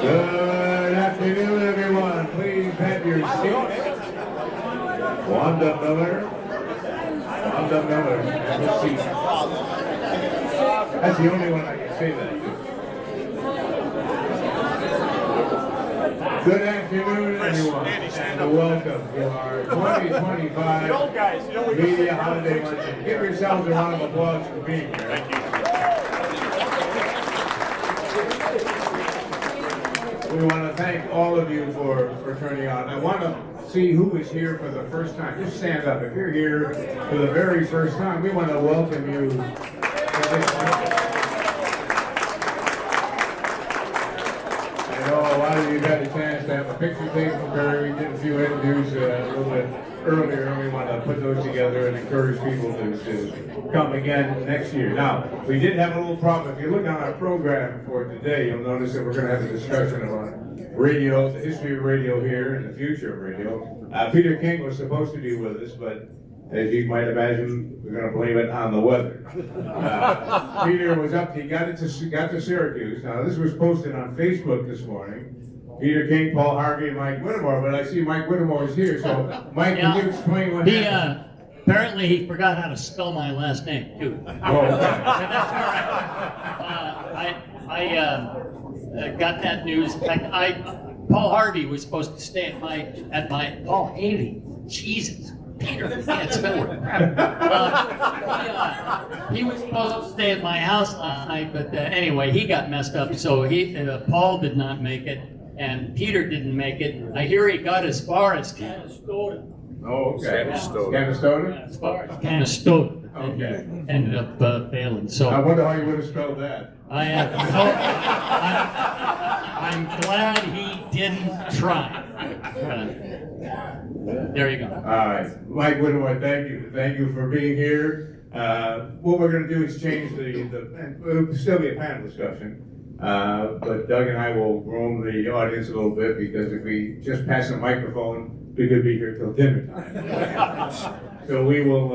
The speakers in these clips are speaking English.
Good afternoon, everyone. Please have your seats. Wanda Miller. Have a seat. That's the only one I can say that to. Good afternoon, everyone, and welcome to our 2025 Media Holiday Luncheon. Give yourselves a round of applause for being here. Thank you. We want to thank all of you for turning out. I want to see who is here for the first time. Just stand up. If you're here for the very first time, we want to welcome you to this luncheon. I know a lot of you got a chance to have a picture taken with Barry. We did a few interviews a little bit earlier, and we want to put those together and encourage people to come again next year. Now, we did have a little problem. If you look on our program for today, you'll notice that we're going to have a discussion about radio, the history of radio here, and the future of radio. Peter King was supposed to be with us, but as you might imagine, we're going to blame it on the weather. Peter was up, he got to Syracuse. Now, this was posted on Facebook this morning. Peter King, Paul Harvey, and Mike Whittemore, but I see Mike Whittemore is here, so Mike, can you explain what happened? Apparently he forgot how to spell my last name, too. Oh, okay. That's all right. I got that news. In fact, Paul Harvey was supposed to stay at my Paul Haley. Jesus, Peter, I can't spell it. He was supposed to stay at my house last night, but anyway, he got messed up, so Paul did not make it, and Peter didn't make it. I hear he got as far as Canastota. Oh, okay. Canastota? As far as Canastota. Okay. Ended up failing. So I wonder how you would have spelled that. I'm glad he didn't try. There you go. All right. Mike Whittemore, thank you. Thank you for being here. What we're going to do is change it'll still be a panel discussion. But Doug and I will roam the audience a little bit, because if we just pass a microphone, we could be here till dinner time. So we will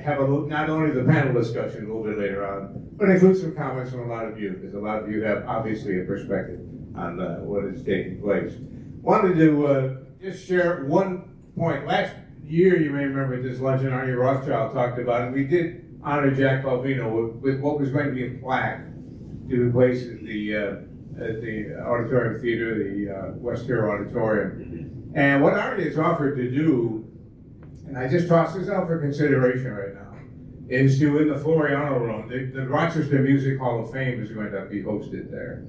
have not only the panel discussion a little bit later on, but include some comments from a lot of you, because a lot of you have obviously a perspective on what is taking place. Wanted to just share one point. Last year, you may remember at this luncheon, Arnie Rothschild talked about it. We did honor Jack Balbino with what was going to be a plaque to be placed at the Auditorium Theater, the West Hero Auditorium. And what Arnie has offered to do, and I just toss this out for consideration right now, is to, in the Floriano Room, the Rochester Music Hall of Fame is going to be hosted there.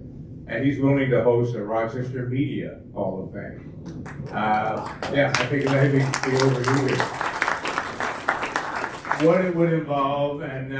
And he's willing to host a Rochester Media Hall of Fame. Yeah, I think that would be overdue. What it would involve, and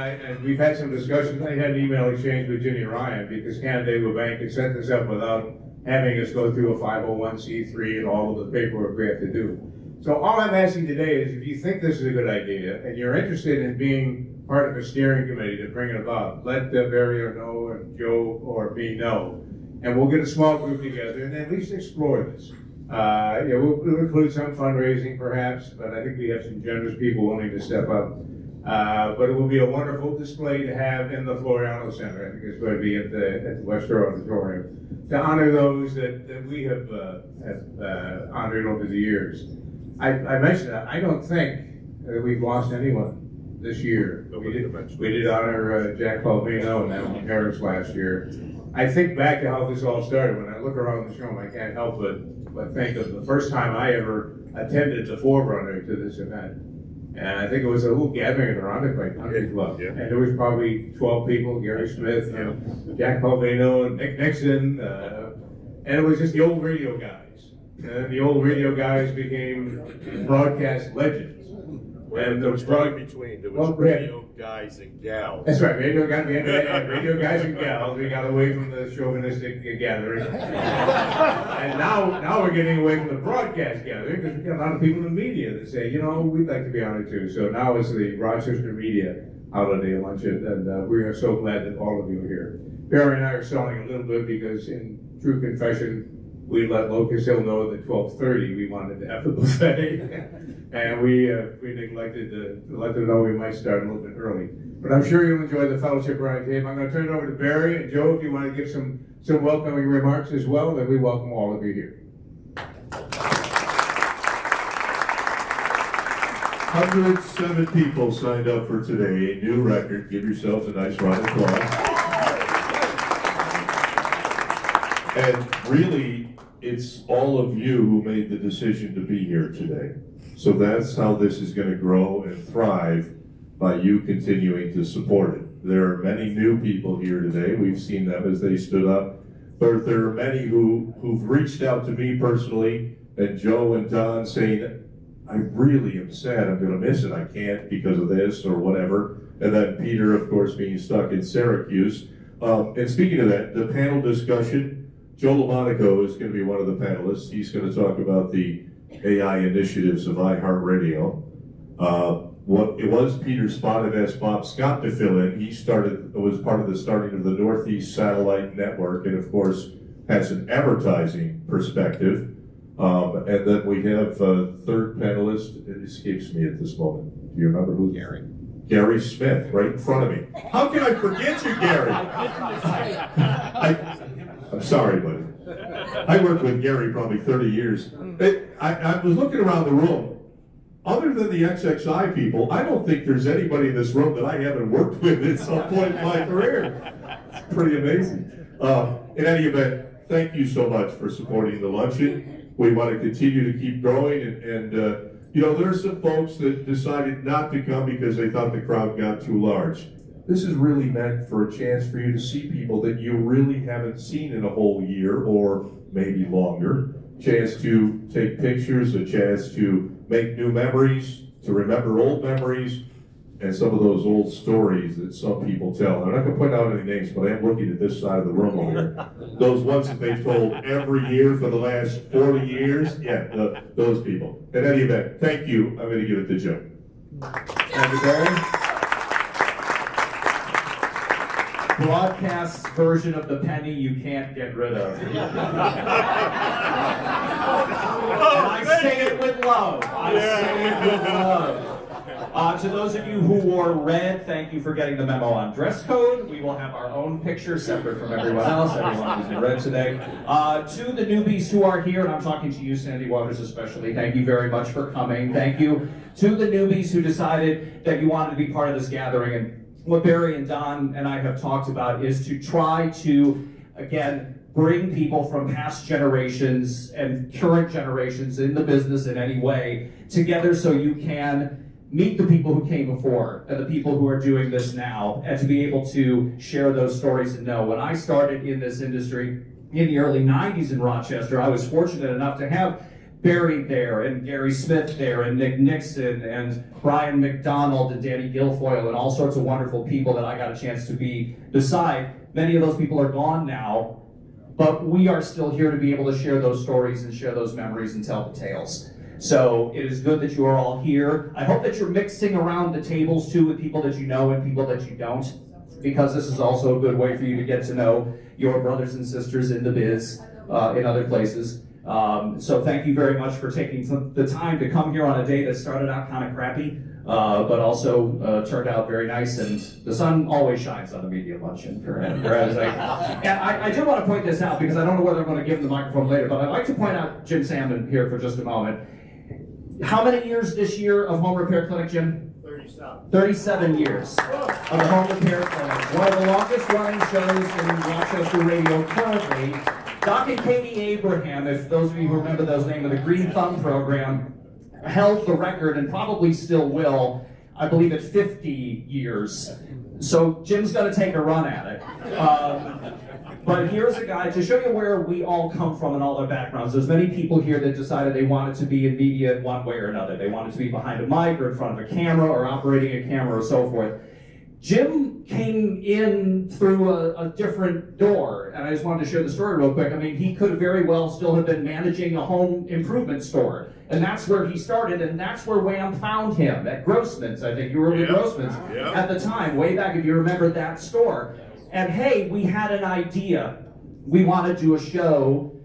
we've had some discussions. I had an email exchange with Ginny Ryan, because Canandaigua Bank had set this up without having us go through a 501c3 and all of the paperwork we have to do. So all I'm asking today is, if you think this is a good idea and you're interested in being part of a steering committee to bring it about, let Barry or know, and Joe or me know, and we'll get a small group together and at least explore this. We'll include some fundraising perhaps, but I think we have some generous people willing to step up. But it will be a wonderful display to have in the Floriano Center. I think it's going to be at the Western Auditorium, to honor those that we have honored over the years. I mentioned that. I don't think that we've lost anyone this year. We did honor Jack Balbino and Alan Harris last year. I think back to how this all started. When I look around this room, I can't help but think of the first time I ever attended the forerunner to this event. And I think it was a little gathering at the Irondequoit Country Club. Yeah. And there was probably 12 people, Gary Smith, Jack Balbino, and Nick Nixon. And it was just the old radio guys. And the old radio guys became broadcast legends. And there was probably between, there was radio guys and gals. That's right, radio guys and gals. We got away from the chauvinistic gathering. And now we're getting away from the broadcast gathering, because we got a lot of people in the media that say, we'd like to be honored too. So now it's the Rochester Media Holiday Luncheon, and we are so glad that all of you are here. Barry and I are selling a little bit, because in true confession, we let Locust Hill know that 12:30 we wanted to have the buffet, and we neglected to let them know we might start a little bit early. But I'm sure you'll enjoy the fellowship around the table. I'm going to turn it over to Barry and Joe if you want to give some some welcoming remarks as well, then we welcome all of you here. 107 people signed up for today, a new record. Give yourselves a nice round of applause. And really, it's all of you who made the decision to be here today. So that's how this is going to grow and thrive, by you continuing to support it. There are many new people here today. We've seen them as they stood up. But there are many who've reached out to me personally, and Joe and Don, saying, I really am sad, I'm going to miss it, I can't because of this or whatever. And then Peter, of course, being stuck in Syracuse. And speaking of that, the panel discussion, Joe LaMonaco is going to be one of the panelists. He's going to talk about the AI initiatives of iHeartRadio. It was Peter's spot. I've asked Bob Scott to fill in. He was part of the starting of the Northeast Satellite Network, and of course has an advertising perspective. And then we have a third panelist. It escapes me at this moment. Do you remember who? Gary. Gary Smith, right in front of me. How can I forget you, Gary? I'm sorry, buddy. I worked with Gary probably 30 years. I was looking around the room. Other than the XXI people, I don't think there's anybody in this room that I haven't worked with at some point in my career. It's pretty amazing. In any event, thank you so much for supporting the Luncheon. We want to continue to keep growing, and there are some folks that decided not to come because they thought the crowd got too large. This is really meant for a chance for you to see people that you really haven't seen in a whole year or maybe longer. Chance to take pictures, a chance to make new memories, to remember old memories, and some of those old stories that some people tell. I'm not going to point out any names, but I am looking at this side of the room over here. Those ones that they've told every year for the last 40 years, those people. In any event, thank you. I'm going to give it to Joe. Thank you, Barry. Broadcast version of the penny you can't get rid of. And I say it with love. I say it with love. To those of you who wore red, thank you for getting the memo on dress code. We will have our own picture separate from everyone else, everyone who's in red today. To the newbies who are here, and I'm talking to you, Sandy Waters especially, thank you very much for coming. Thank you to the newbies who decided that you wanted to be part of this gathering. And what Barry and Don and I have talked about is to try to, again, bring people from past generations and current generations in the business in any way together so you can meet the people who came before and the people who are doing this now, and to be able to share those stories and know. When I started in this industry in the early 90s in Rochester, I was fortunate enough to have Barry there, and Gary Smith there, and Nick Nixon, and Brian McDonald, and Danny Guilfoyle, and all sorts of wonderful people that I got a chance to be beside. Many of those people are gone now, but we are still here to be able to share those stories and share those memories and tell the tales. So it is good that you are all here. I hope that you're mixing around the tables too with people that you know and people that you don't, because this is also a good way for you to get to know your brothers and sisters in the biz in other places. So thank you very much for taking the time to come here on a day that started out kind of crappy, but also turned out very nice, and the sun always shines on the media luncheon. And I do want to point this out, because I don't know whether I'm going to give him the microphone later, but I'd like to point out Jim Salmon here for just a moment. How many years this year of Home Repair Clinic, Jim? 37. 37 years of the Home Repair Clinic. One of the longest running shows in Rochester radio currently. Doc and Katie Abraham, if those of you who remember those names of the Green Thumb program, held the record and probably still will, I believe, at 50 years. So Jim's going to take a run at it. But here's a guy to show you where we all come from and all our backgrounds. There's many people here that decided they wanted to be in media in one way or another. They wanted to be behind a mic or in front of a camera or operating a camera or so forth. Jim came in through a different door, and I just wanted to share the story real quick. I mean, he could very well still have been managing a home improvement store, and that's where he started, and that's where Wham found him, at Grossman's. I think you were at Grossman's at the time, way back, if you remember that store. And hey, we had an idea. We want to do a show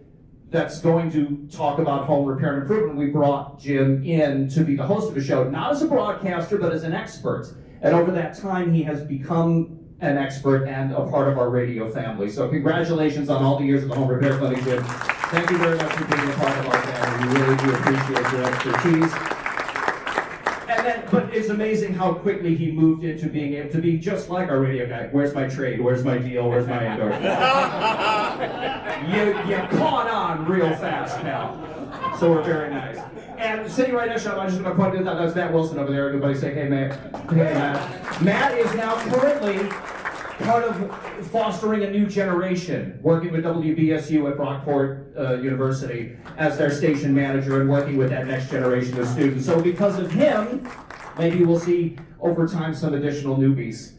that's going to talk about home repair and improvement. We brought Jim in to be the host of a show, not as a broadcaster, but as an expert. And over that time, he has become an expert and a part of our radio family. So congratulations on all the years at the Home Repair Clinic, Jim. Thank you very much for being a part of our family. We really do appreciate your expertise. And then, but it's amazing how quickly he moved into being able to be just like our radio guy. Where's my trade? Where's my deal? Where's my endorsement? you caught on real fast, pal. So we're very nice. And sitting right next to him, I'm just going to point it out, that's Matt Wilson over there. Everybody say, hey, Matt. Hey, Matt. Matt is now currently part of fostering a new generation, working with WBSU at Brockport University as their station manager and working with that next generation of students. So because of him, maybe we'll see over time some additional newbies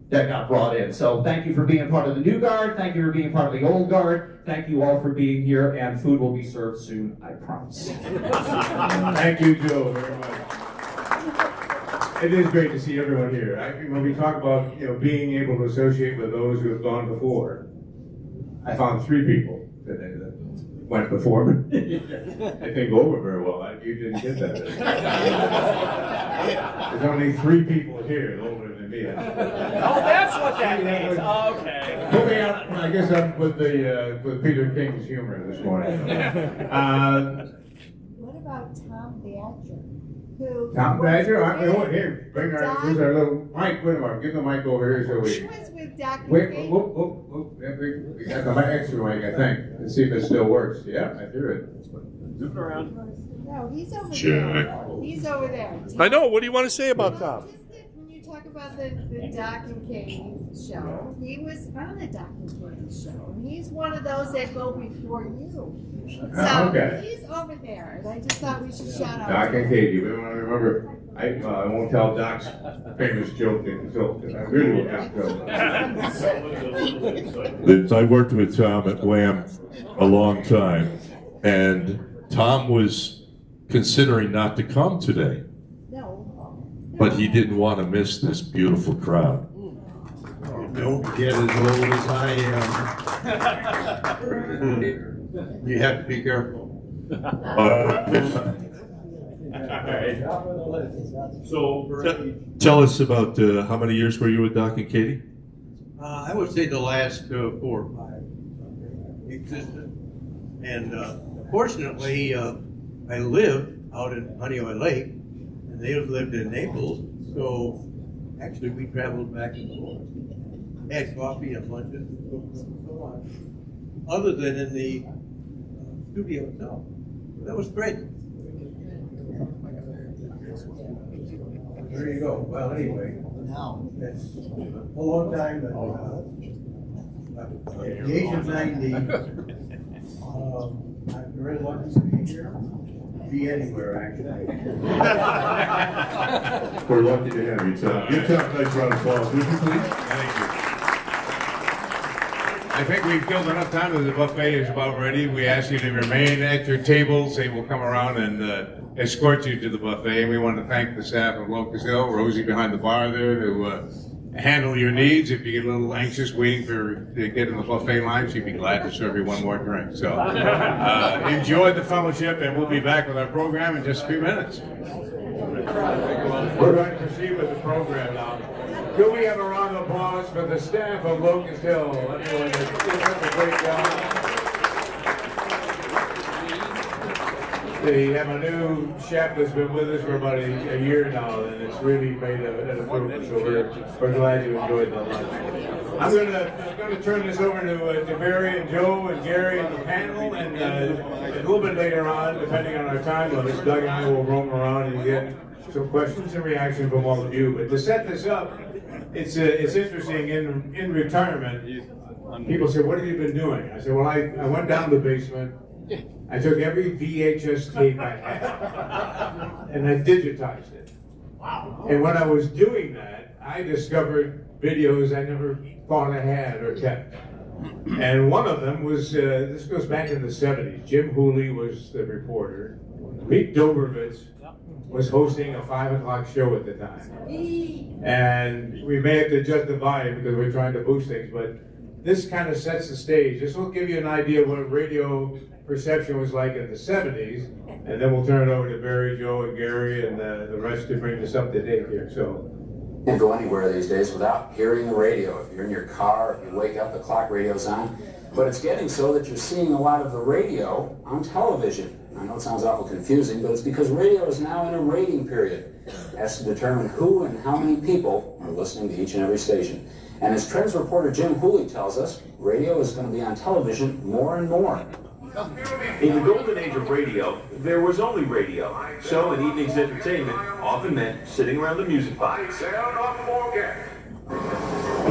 that got brought in. So thank you for being part of the new guard. Thank you for being part of the old guard. Thank you all for being here, and food will be served soon, I promise. Thank you, Joe, very much. It is great to see everyone here. When we talk about being able to associate with those who have gone before, I found 3 people that went before me. I think over very well. You didn't get that. There's only 3 people here older than me. Oh, that's what that means. Okay. Moving on, I guess I'm with Peter King's humor this morning. What about Tom Badger? Who Tom Badger? Here, bring here's our little mic. Wait a minute, give the mic over here so He we. was with Dr. Wait, King. whoop. We got the extra mic, I think. Let's see if it still works. Yeah, I hear it. No, he's over Sure. there. He's over there. I know. What do you want to say about Tom? Just that when you talk about the Doc and Katie show, he was on the Doc and Katie show. And he's one of those that go before you. So Okay. he's over there, and I just thought we should shout out. Doc and Katie, we want to remember. I won't tell Doc's famous joke because I really won't have to. I worked with Tom at Wham a long time, and Tom was considering not to come today, No. but he didn't want to miss this beautiful crowd. Don't get as old as I am. You have to be careful. Tell us about how many years were you with Doc and Katie? I would say the last 4 or 5 existed. And fortunately, I lived out in Honeywell Lake, and they lived in Naples. So actually, we traveled back and forth, had coffee and lunches and so on, other than in the studio itself. That was great. There you go. Well, anyway, that's a long time. At the age of 90, I'm very lucky to be here. Be anywhere, actually. We're lucky to have you, Tom. Give Tom a nice round of applause, would you please? Thank you. I think we've killed enough time that the buffet is about ready. We ask you to remain at your tables. They will come around and escort you to the buffet. And we want to thank the staff of Locust Hill, Rosie behind the bar there, to handle your needs. If you get a little anxious waiting to get in the buffet line, she'd be glad to serve you one more drink. So enjoy the fellowship, and we'll be back with our program in just a few minutes. We're going to proceed with the program now. Could we have a round of applause for the staff of Locust Hill? Everyone has done a great job. They have a new chef that's been with us for about a year now, and it's really made an improvement. So we're glad you enjoyed the lunch. I'm going to turn this over to Barry and Joe and Gary and the panel, and a little bit later on, depending on our time limits, Doug and I will roam around and get some questions and reaction from all of you. But to set this up, it's interesting. In retirement, people say, "What have you been doing?" I said, "Well, I went down to the basement. I took every VHS tape I had, and I digitized it. And when I was doing that, I discovered videos I never thought I had or kept. And one of them was, this goes back in the 70s. Jim Hooley was the reporter. Meet Dobrovitz was hosting a 5 o'clock show at the time. And we may have to adjust the volume because we're trying to boost things, but this kind of sets the stage. This will give you an idea of what radio perception was like in the 70s, and then we'll turn it over to Barry, Joe, and Gary, and the rest to bring us up to date here. So Can't go anywhere these days without hearing the radio. If you're in your car, if you wake up, the clock radio's on. But it's getting so that you're seeing a lot of the radio on television. I know it sounds awful confusing, but it's because radio is now in a rating period. It has to determine who and how many people are listening to each and every station. And as Trends reporter Jim Hooley tells us, radio is going to be on television more and more. In the golden age of radio, there was only radio. So an evening's entertainment often meant sitting around the music box.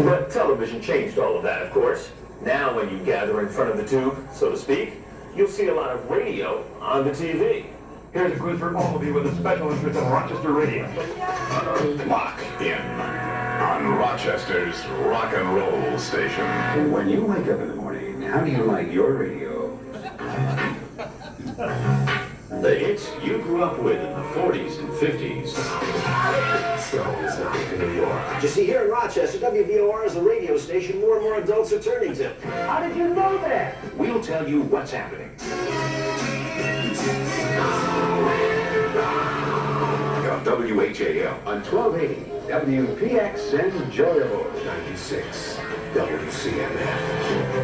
But television changed all of that, of course. Now when you gather in front of the tube, so to speak, you'll see a lot of radio on the TV. Here's a quiz for all of you with a special interest in Rochester radio. Lock in on Rochester's rock and roll station. When you wake up in the morning, how do you like your radio? The hits you grew up with in the 40s and 50s. You see, here in Rochester, WVOR is the radio station more and more adults are turning to. How did you know that? We'll tell you what's happening. On WHAL, On 1280, WPX and Enjoyable. 96, WCMF,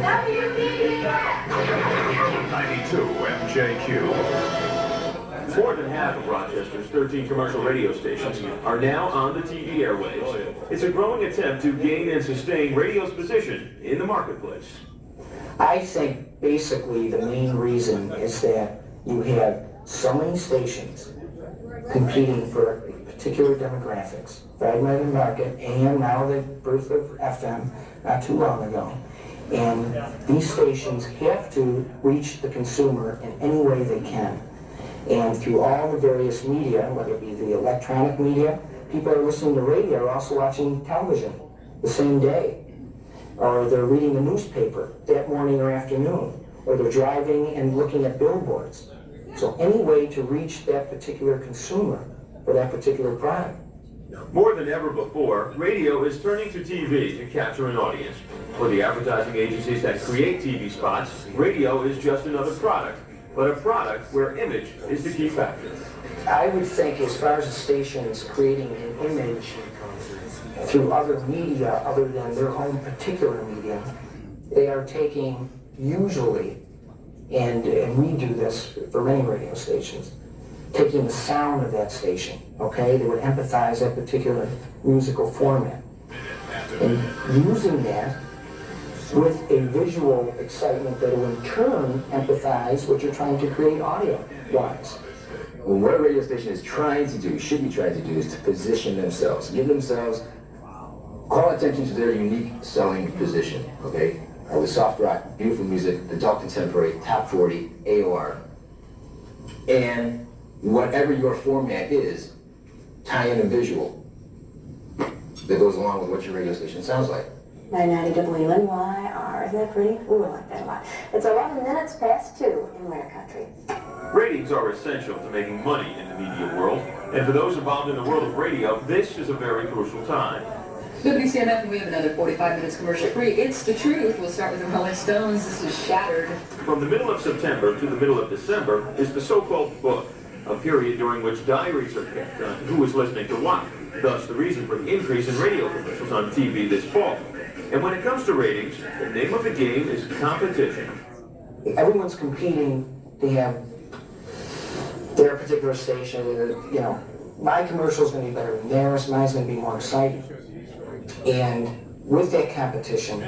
WPX! 92, MJQ. More than half of Rochester's 13 commercial radio stations are now on the TV airwaves. It's a growing attempt to gain and sustain radio's position in the marketplace. I think basically the main reason is that you have so many stations competing for particular demographics, fragmented market, and now the birth of FM not too long ago. And these stations have to reach the consumer in any way they can. And through all the various media, whether it be the electronic media, people are listening to radio, also watching television the same day. Or they're reading the newspaper that morning or afternoon. Or they're driving and looking at billboards. So any way to reach that particular consumer for that particular product. More than ever before, radio is turning to TV to capture an audience. For the advertising agencies that create TV spots, radio is just another product, but a product where image is the key factor. I would think as far as the stations creating an image through other media other than their own particular media, they are taking usually, and we do this for many radio stations, taking the sound of that station, okay? They would empathize that particular musical format. And using that with a visual excitement that will in turn empathize what you're trying to create audio-wise. Well, what a radio station is trying to do, should be trying to do, is to position themselves, give themselves, call attention to their unique selling position, okay? With soft rock, beautiful music, adult contemporary, top 40, AOR. And whatever your format is, tie in a visual that goes along with what your radio station sounds like. 990 WNYR, isn't that pretty? Ooh, I like that a lot. It's 11 minutes past 2 in Ware Country. Ratings are essential to making money in the media world, and for those involved in the world of radio, this is a very crucial time. WCMF, and we have another 45 minutes commercial free. It's the truth. We'll start with the Rolling Stones. This is Shattered. From the middle of September to the middle of December is the so-called book, a period during which diaries are kept on who is listening to what. Thus, the reason for the increase in radio commercials on TV this fall. And when it comes to ratings, the name of the game is competition. Everyone's competing to have their particular station. You know, my commercial is going to be better than theirs. Mine's going to be more exciting. And with that competition,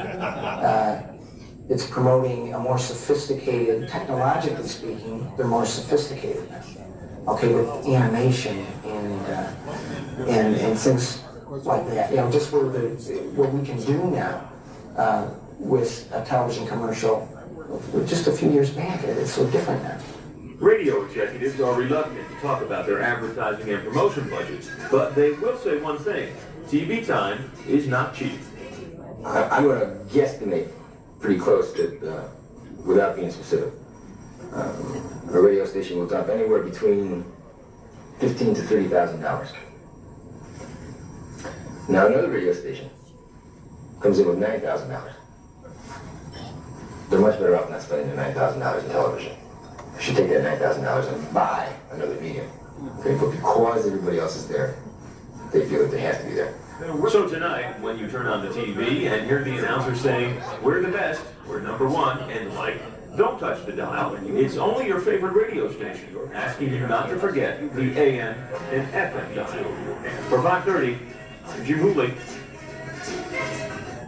it's promoting a more sophisticated, technologically speaking, they're more sophisticated. Okay, with animation and things like that. You know, just what we can do now with a television commercial just a few years back. It's so different now. Radio executives are reluctant to talk about their advertising and promotion budgets, but they will say one thing: TV time is not cheap. I'm going to guesstimate pretty close that, without being specific, a radio station will dump anywhere between $15,000 to $30,000. Now another radio station comes in with $9,000. They're much better off not spending their $9,000 in television. They should take that $9,000 and buy another medium. Okay, but because everybody else is there, they feel that they have to be there. So tonight, when you turn on the TV and hear the announcer saying, "We're the best, we're number one," and like, don't touch the dial. It's only your favorite radio station asking you not to forget the AM and FM dial. For 5:30, I'm Jim Hooley.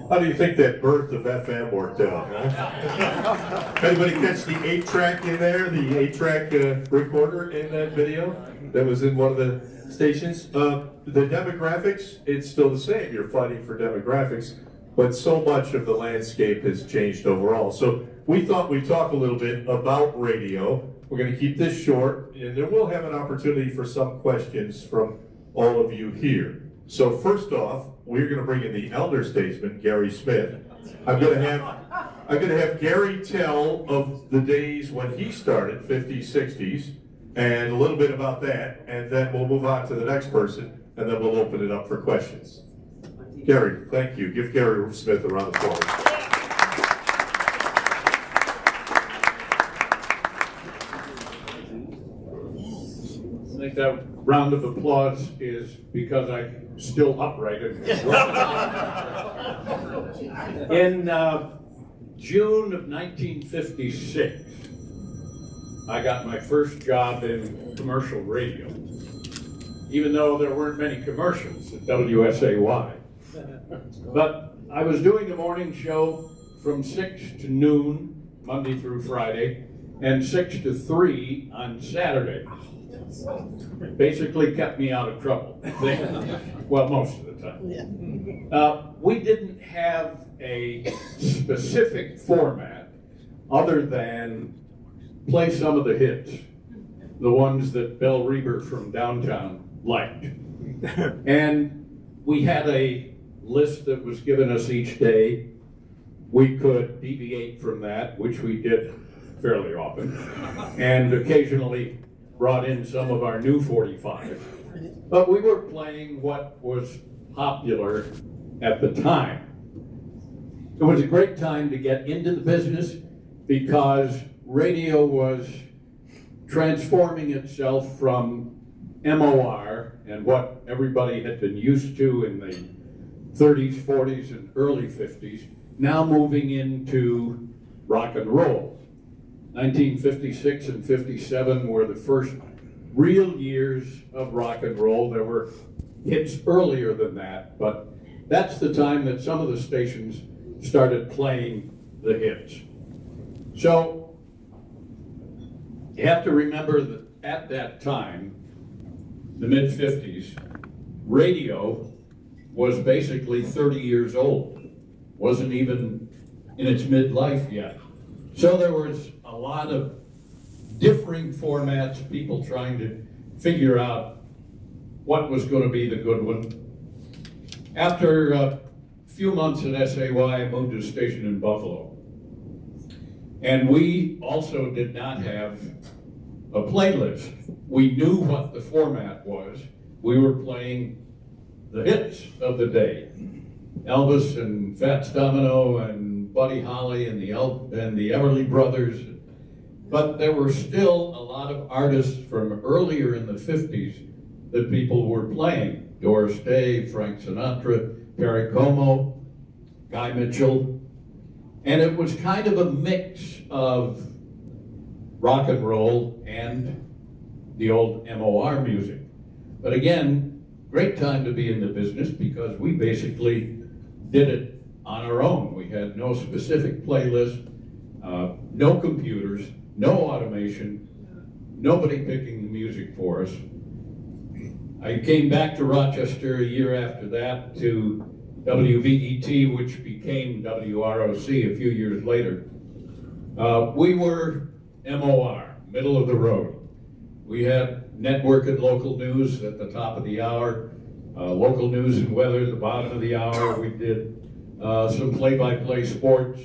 How do you think that birth of FM worked out? Huh? Anybody catch the 8-track in there? The 8-track recorder in that video that was in one of the stations? The demographics, it's still the same. You're fighting for demographics, but so much of the landscape has changed overall. So we thought we'd talk a little bit about radio. We're going to keep this short, and then we'll have an opportunity for some questions from all of you here. So first off, we're going to bring in the elder statesman, Gary Smith. I'm going to have Gary tell of the days when he started, 50s, 60s, and a little bit about that, and then we'll move on to the next person, and then we'll open it up for questions. Gary, thank you. Give Gary Smith a round of applause. I think that round of applause is because I'm still upright. In June of 1956, I got my first job in commercial radio, even though there weren't many commercials at WSAY. But I was doing the morning show from 6 to noon, Monday through Friday, and 6 to 3 on Saturday. Basically kept me out of trouble. Well, most of the time. We didn't have a specific format other than play some of the hits, the ones that Belle Reber from downtown liked. And we had a list that was given us each day. We could deviate from that, which we did fairly often, and occasionally brought in some of our new 45s. But we were playing what was popular at the time. It was a great time to get into the business because radio was transforming itself from MOR and what everybody had been used to in the 30s, 40s, and early 50s, now moving into rock and roll. 1956 and 57 were the first real years of rock and roll. There were hits earlier than that, but that's the time that some of the stations started playing the hits. So you have to remember that at that time, the mid-50s, radio was basically 30 years old. Wasn't even in its midlife yet. So there was a lot of differing formats, people trying to figure out what was going to be the good one. After a few months at SAY, I moved to a station in Buffalo. And we also did not have a playlist. We knew what the format was. We were playing the hits of the day. Elvis and Fats Domino and Buddy Holly and the Everly Brothers. But there were still a lot of artists from earlier in the 50s that people were playing. Doris Day, Frank Sinatra, Perry Como, Guy Mitchell. And it was kind of a mix of rock and roll and the old MOR music. But again, great time to be in the business because we basically did it on our own. We had no specific playlist, no computers, no automation, nobody picking the music for us. I came back to Rochester a year after that to WVET, which became WROC a few years later. We were MOR, middle of the road. We had network and local news at the top of the hour, local news and weather at the bottom of the hour. We did some play-by-play sports,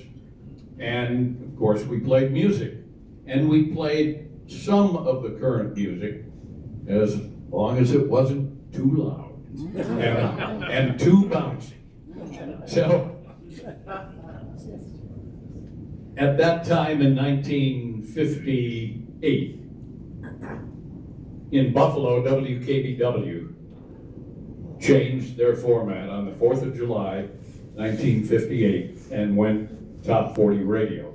and of course we played music. And we played some of the current music as long as it wasn't too loud and too bouncy. So at that time in 1958, in Buffalo, WKBW changed their format on the 4th of July, 1958, and went top 40 radio.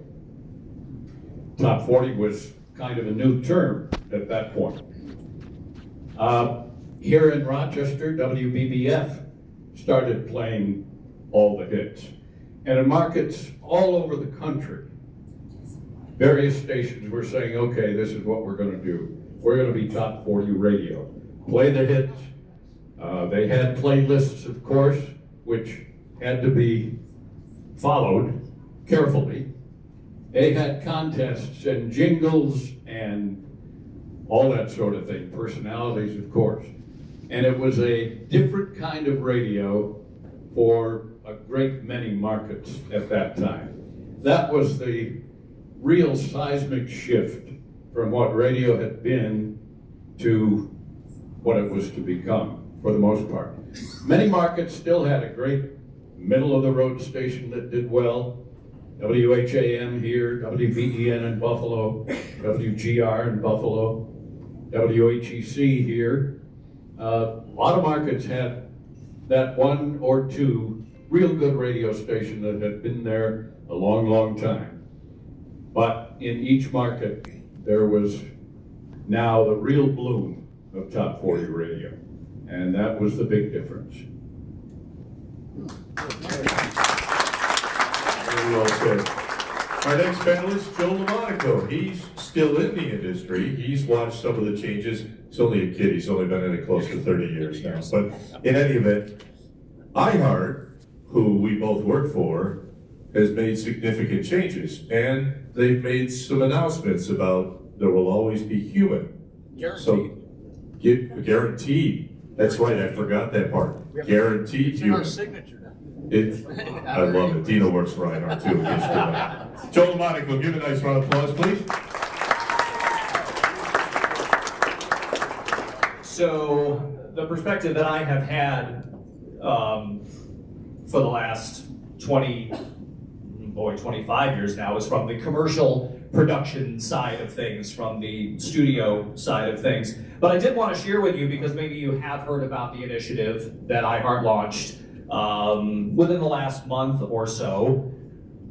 Top 40 was kind of a new term at that point. Here in Rochester, WBBF started playing all the hits. And in markets all over the country, various stations were saying, okay, this is what we're going to do. We're going to be top 40 radio. Play the hits. They had playlists, of course, which had to be followed carefully. They had contests and jingles and all that sort of thing, personalities, of course. And it was a different kind of radio for a great many markets at that time. That was the real seismic shift from what radio had been to what it was to become, for the most part. Many markets still had a great middle-of-the-road station that did well. WHAM here, WVEN in Buffalo, WGR in Buffalo, WHEC here. A lot of markets had that one or two real good radio station that had been there a long, long time. But in each market, there was now the real bloom of top 40 radio. And that was the big difference. Very well said. Our next panelist, Joe LaMonaco. He's still in the industry. He's watched some of the changes. He's only a kid. He's only been in it close to 30 years now. But in any event, iHeart, who we both work for, has made significant changes. And they've made some announcements about there will always be human. Guaranteed. So, guaranteed. That's right, I forgot that part. Guaranteed It's in our human. signature. I love it. Dina works for iHeart too. Joe LaMonaco, give a nice round of applause, please. So the perspective that I have had for the last 25 years now is from the commercial production side of things, from the studio side of things. But I did want to share with you, because maybe you have heard about the initiative that iHeart launched within the last month or so,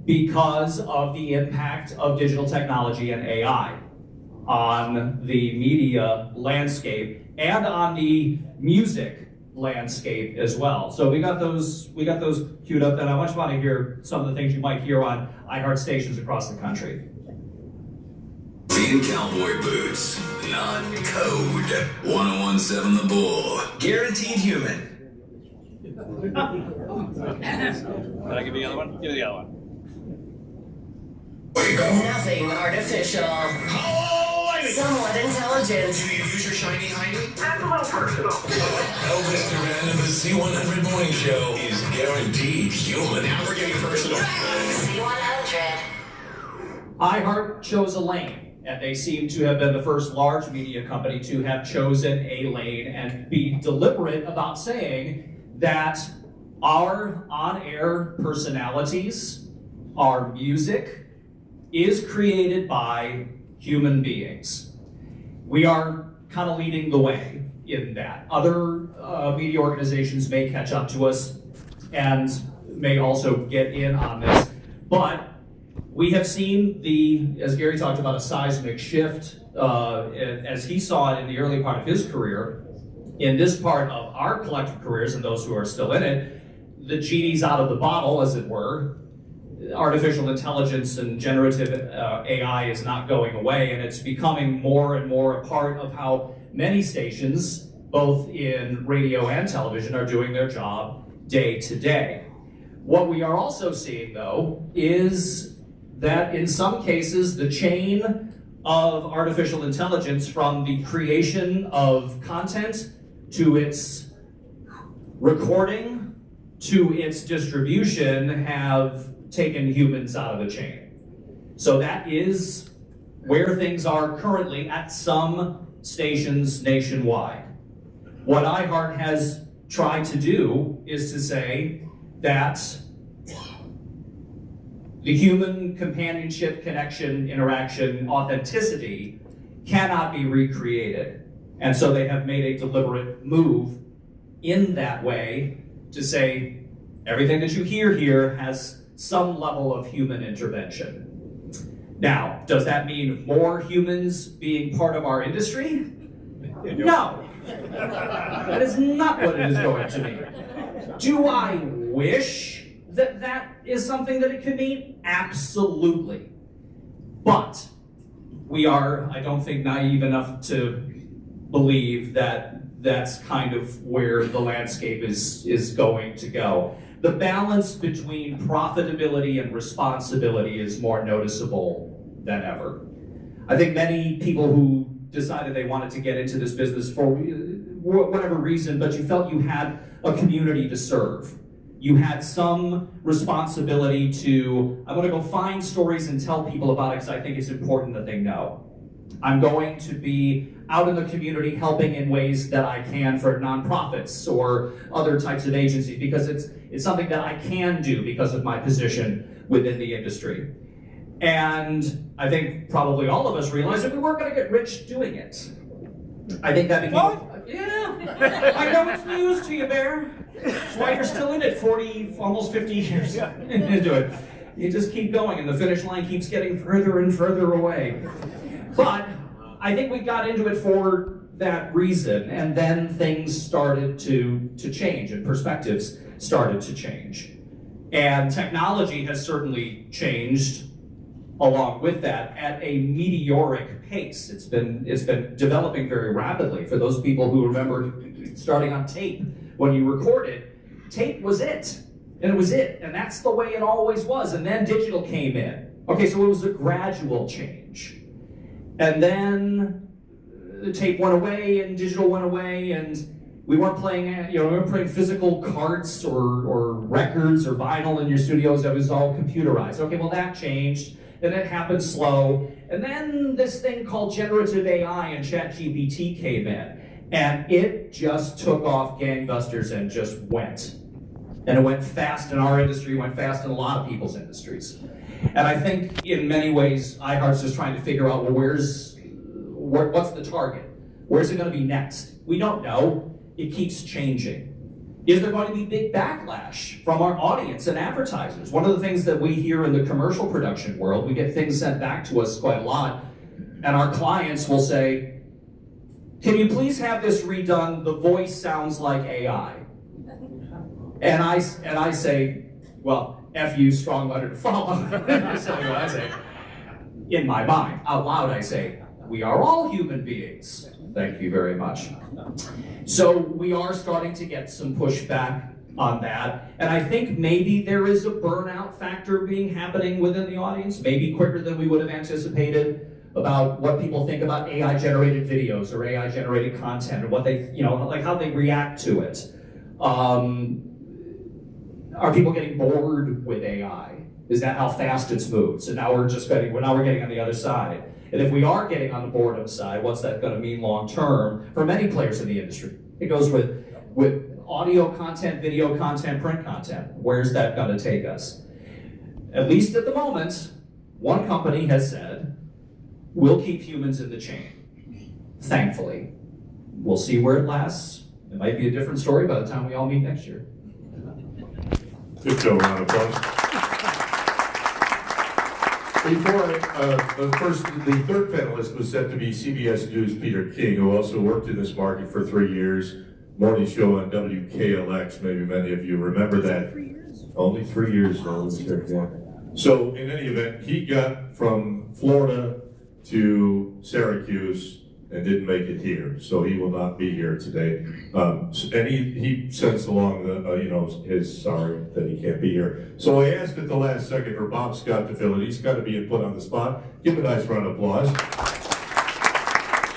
because of the impact of digital technology and AI on the media landscape and on the music landscape as well. So we got those queued up, and I just want to hear some of the things you might hear on iHeart stations across the country. In cowboy boots, not code. 1017 The Bull. Guaranteed human. Can I give you the other one? Give me the other one. Nothing artificial. Somewhat intelligent. Do you use your shiny hiney? That's a little personal. Elvis Duran of the C100 Morning Show is guaranteed human. Now we're getting personal. C100. iHeart chose a lane, and they seem to have been the first large media company to have chosen a lane and be deliberate about saying that our on-air personalities, our music, is created by human beings. We are kind of leading the way in that. Other media organizations may catch up to us and may also get in on this, but we have seen as Gary talked about, a seismic shift, as he saw it in the early part of his career. In this part of our collective careers, and those who are still in it, the genie's out of the bottle, as it were. Artificial intelligence and generative AI is not going away, and it's becoming more and more a part of how many stations, both in radio and television, are doing their job day to day. What we are also seeing, though, is that in some cases, the chain of artificial intelligence, from the creation of content to its recording to its distribution, have taken humans out of the chain. So that is where things are currently at some stations nationwide. What iHeart has tried to do is to say that the human companionship, connection, interaction, authenticity cannot be recreated. And so they have made a deliberate move in that way to say everything that you hear here has some level of human intervention. Now, does that mean more humans being part of our industry? No. That is not what it is going to mean. Do I wish that that is something that it could mean? Absolutely. But we are, I don't think, naive enough to believe that that's kind of where the landscape is going to go. The balance between profitability and responsibility is more noticeable than ever. I think many people who decided they wanted to get into this business for whatever reason, but you felt you had a community to serve. You had some responsibility to, I'm going to go find stories and tell people about it because I think it's important that they know. I'm going to be out in the community helping in ways that I can for nonprofits or other types of agencies because it's something that I can do because of my position within the industry. And I think probably all of us realized that we weren't going to get rich doing it. I think that became... Yeah, I know it's news to you, Bear. That's why you're still in it 40, almost 50 years into it. You just keep going and the finish line keeps getting further and further away. But I think we got into it for that reason, and then things started to change and perspectives started to change. And technology has certainly changed along with that at a meteoric pace. It's been developing very rapidly. For those people who remember starting on tape, when you recorded, tape was it. And it was it. And that's the way it always was. And then digital came in. Okay, so it was a gradual change. And then the tape went away and digital went away and we weren't playing, we weren't playing physical cards or records or vinyl in your studios. It was all computerized. Okay, well that changed. Then it happened slow. And then this thing called generative AI and ChatGPT came in. And it just took off gangbusters and just went. And it went fast in our industry, went fast in a lot of people's industries. And I think in many ways, iHeart's just trying to figure out, well, what's the target? Where's it going to be next? We don't know. It keeps changing. Is there going to be big backlash from our audience and advertisers? One of the things that we hear in the commercial production world, we get things sent back to us quite a lot, and our clients will say, can you please have this redone? The voice sounds like AI. And I say, well, F you, strong letter to follow. So what I say, in my mind, out loud I say, we are all human beings. Thank you very much. So we are starting to get some pushback on that. And I think maybe there is a burnout factor happening within the audience, maybe quicker than we would have anticipated, about what people think about AI-generated videos or AI-generated content, or what they, like how they react to it. Are people getting bored with AI? Is that how fast it's moved? So now we're getting on the other side. And if we are getting on the boredom side, what's that going to mean long term for many players in the industry? It goes with audio content, video content, print content. Where's that going to take us? At least at the moment, one company has said, we'll keep humans in the chain. Thankfully. We'll see where it lasts. It might be a different story by the time we all meet next year. Good show, round of applause. Before the third panelist was set to be CBS News' Peter King, who also worked in this market for 3 years. Morning show on WKLX, maybe many of you remember that. 3 years? Only 3 years. So in any event, he got from Florida to Syracuse and didn't make it here, so he will not be here today. And he sends along his sorry that he can't be here. So I asked at the last second for Bob Scott to fill it. He's got to be put on the spot. Give a nice round of applause.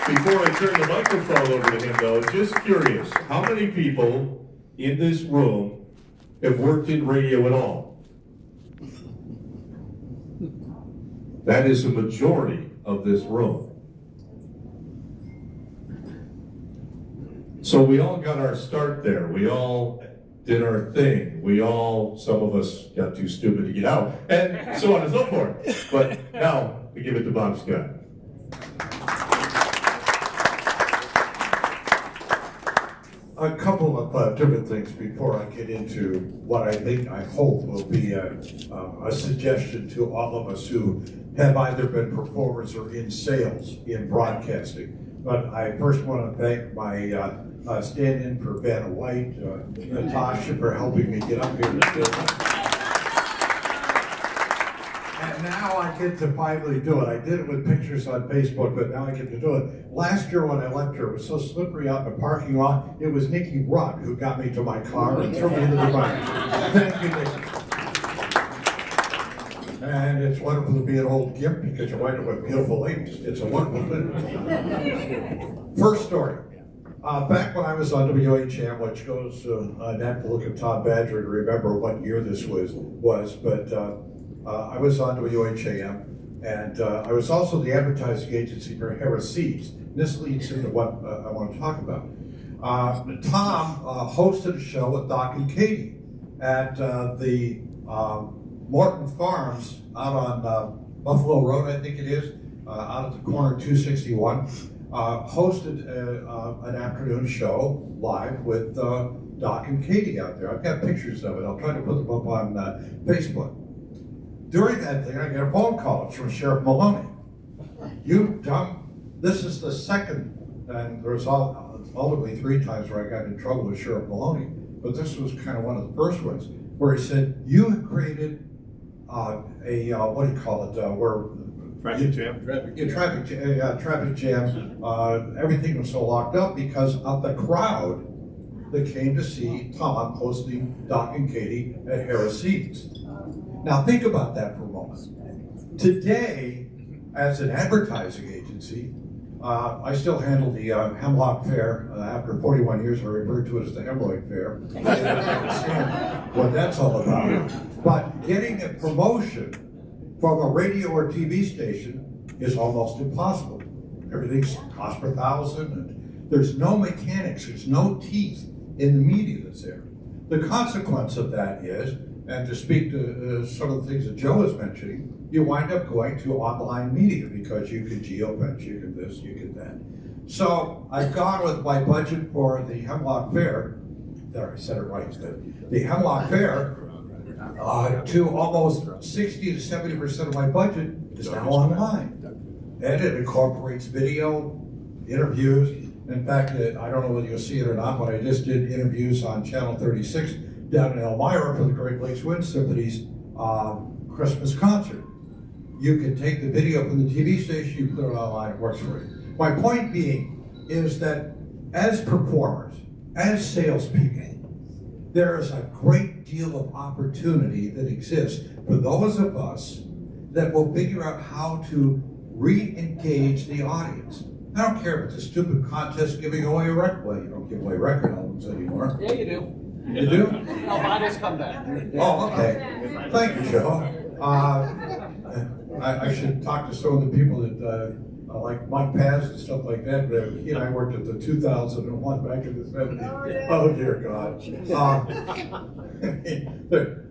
Before I turn the microphone over to him, though, just curious, how many people in this room have worked in radio at all? That is a majority of this room. So we all got our start there. We all did our thing. Some of us got too stupid to get out, and so on and so forth. But now we give it to Bob Scott. A couple of different things before I get into what I hope will be a suggestion to all of us who have either been performers or in sales in broadcasting. But I first want to thank my stand-in for Vanna White, Natasha, for helping me get up here today. And now I get to finally do it. I did it with pictures on Facebook, but now I get to do it. Last year when I left her, it was so slippery out in the parking lot. It was Nikki Rudd who got me to my car and threw me into the mud. Thank you, Nikki. And it's wonderful to be an old gimp because you wind up with beautiful ladies. It's a wonderful thing. First story. Back when I was on WHM, which goes, I'd have to look at Tom Badger to remember what year this was, but I was on WHAM, and I was also the advertising agency for Harris Seeds. This leads into what I want to talk about. Tom hosted a show with Doc and Katie at the Morton Farms out on Buffalo Road, I think it is, out at the corner of 261. Hosted an afternoon show live with Doc and Katie out there. I've got pictures of it. I'll try to put them up on Facebook. During that thing, I get a phone call. It's from Sheriff Maloney. This is the second, and there was ultimately 3 times where I got in trouble with Sheriff Maloney, but this was kind of one of the first ones, where he said, you have created what do you call it, where Traffic jam. Traffic jam. Everything was so locked up because of the crowd that came to see Tom hosting Doc and Katie at Harris Seeds. Now think about that for a moment. Today, as an advertising agency, I still handle the Hemlock Fair. After 41 years, I refer to it as the Hemlock Fair. I understand what that's all about. But getting a promotion from a radio or TV station is almost impossible. Everything's cost per thousand, and there's no mechanics, there's no teeth in the media that's there. The consequence of that is, and to speak to some of the things that Joe was mentioning, you wind up going to online media because you can geofence, you can this, you can that. So I've gone with my budget for the Hemlock Fair, there I said it right, the Hemlock Fair, to almost 60 to 70% of my budget is now online. And it incorporates video, interviews. In fact, I don't know whether you'll see it or not, but I just did interviews on Channel 36 down in Elmira for the Great Lakes Wind Symphony's Christmas concert. You can take the video from the TV station, you put it online, it works for you. My point being is that as performers, as salespeople, there is a great deal of opportunity that exists for those of us that will figure out how to re-engage the audience. I don't care if it's a stupid contest giving away a record. Well, you don't give away record albums anymore. Yeah, you do. You do? No, vinyls come back. Oh, okay. Thank you, Joe. I should talk to some of the people that, like Mike Paz and stuff like that, but he and I worked at the 2001 back in the 70s. Oh, dear God.